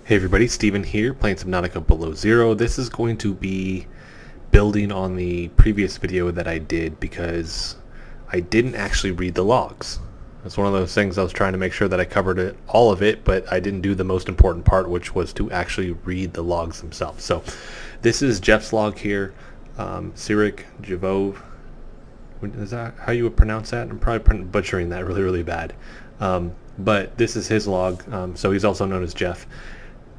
Hey everybody, Steven here, playing Subnautica Below Zero. This is going to be building on the previous video that I did because I didn't actually read the logs. It's one of those things I was trying to make sure that I covered all of it, but I didn't do the most important part, which was to actually read the logs themselves. So this is Jeff's log here, Sirik Javov. Is that how you would pronounce that? I'm probably butchering that really bad. But this is his log, so he's also known as Jeff.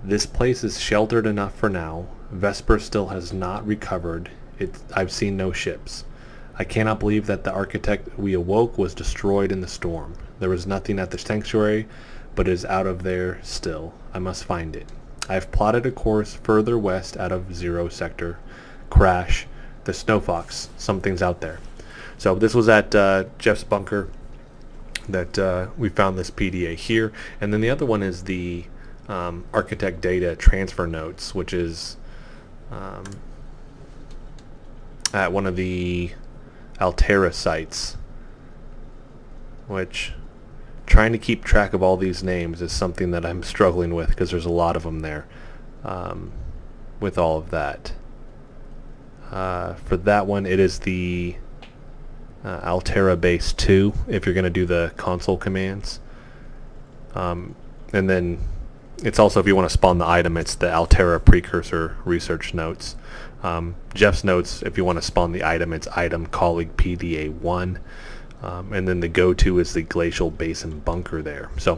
This place is sheltered enough for now. Vesper still has not recovered. I've seen no ships. I cannot believe that the architect we awoke was destroyed in the storm. There was nothing at the sanctuary, but it is out of there still. I must find it. I have plotted a course further west out of Zero Sector. Crash. The Snowfox. Something's out there. So this was at Jeff's bunker that we found this PDA here. And then the other one is the architect data transfer notes, which is at one of the Alterra sites, which trying to keep track of all these names is something that I'm struggling with because there's a lot of them there with all of that. For that one, it is the Alterra base 2 if you're going to do the console commands, and then it's also, if you want to spawn the item, it's the Alterra precursor research notes. Jeff's notes, if you want to spawn the item, it's item colleague PDA 1, and then the go-to is the glacial basin bunker there. So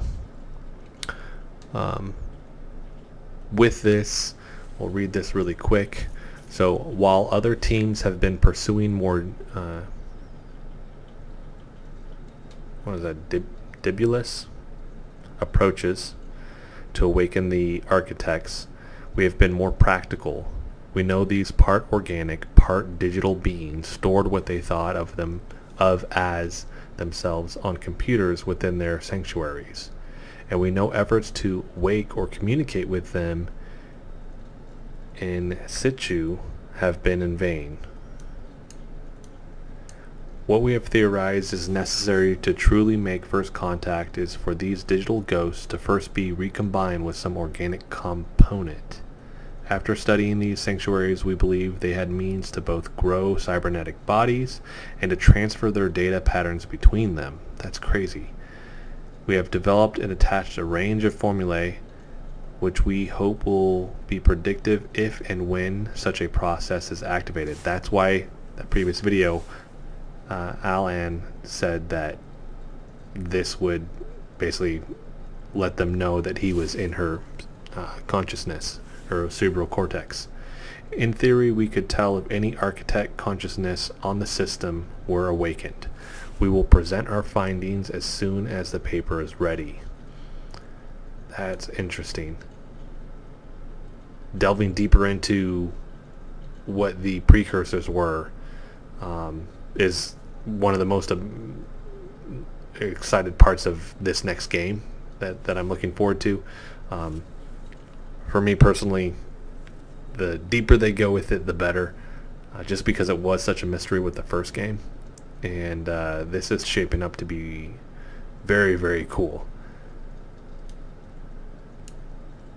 with this, we'll read this really quick. So while other teams have been pursuing more dibulous approaches to awaken the architects, we have been more practical. We know these part organic, part digital beings stored what they thought of as themselves on computers within their sanctuaries, and we know efforts to wake or communicate with them in situ have been in vain. What we have theorized is necessary to truly make first contact is for these digital ghosts to first be recombined with some organic component. After studying these sanctuaries, we believe they had means to both grow cybernetic bodies and to transfer their data patterns between them. That's crazy. We have developed and attached a range of formulae which we hope will be predictive if and when such a process is activated. That's why that previous video Alan said that this would basically let them know that he was in her consciousness, her cerebral cortex. In theory, we could tell if any architect consciousness on the system were awakened. We will present our findings as soon as the paper is ready. That's interesting. Delving deeper into what the precursors were is one of the most excited parts of this next game that I'm looking forward to. For me personally, the deeper they go with it, the better, just because it was such a mystery with the first game, and this is shaping up to be very cool.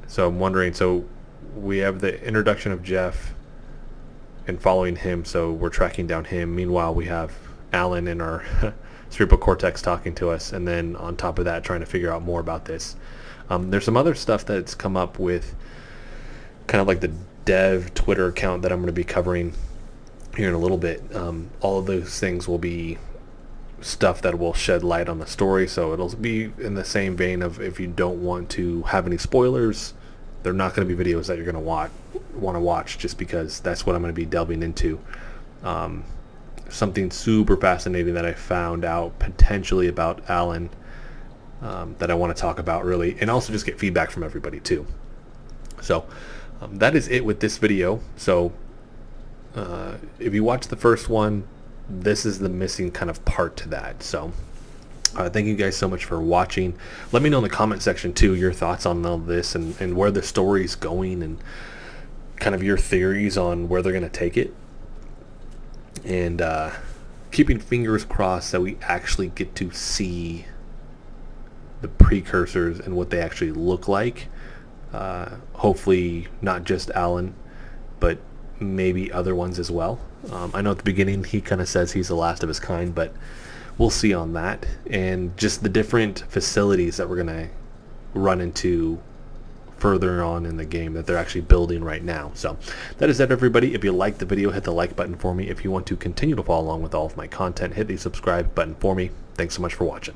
So I'm wondering, so we have the introduction of Jeff and following him, so we're tracking down him. Meanwhile, we have Alan in our cerebral cortex talking to us, and then on top of that trying to figure out more about this. There's some other stuff that's come up with kind of like the dev Twitter account that I'm going to be covering here in a little bit. All of those things will be stuff that will shed light on the story, so it'll be in the same vein of, if you don't want to have any spoilers, they're not going to be videos that you're going to want to watch, just because that's what I'm going to be delving into. Something super fascinating that I found out potentially about Alan that I want to talk about really, and also just get feedback from everybody too. So that is it with this video. So if you watch the first one, this is the missing kind of part to that. So thank you guys so much for watching. Let me know in the comment section too your thoughts on all this and where the story's going, and kind of your theories on where they're going to take it. And keeping fingers crossed that we actually get to see the precursors and what they actually look like Hopefully not just Alan, but maybe other ones as well. I know at the beginning he kind of says he's the last of his kind, but we'll see on that. And just the different facilities that we're going to run into further on in the game that they're actually building right now. So that is it, everybody. If you liked the video, hit the like button for me. If you want to continue to follow along with all of my content, hit the subscribe button for me. Thanks so much for watching.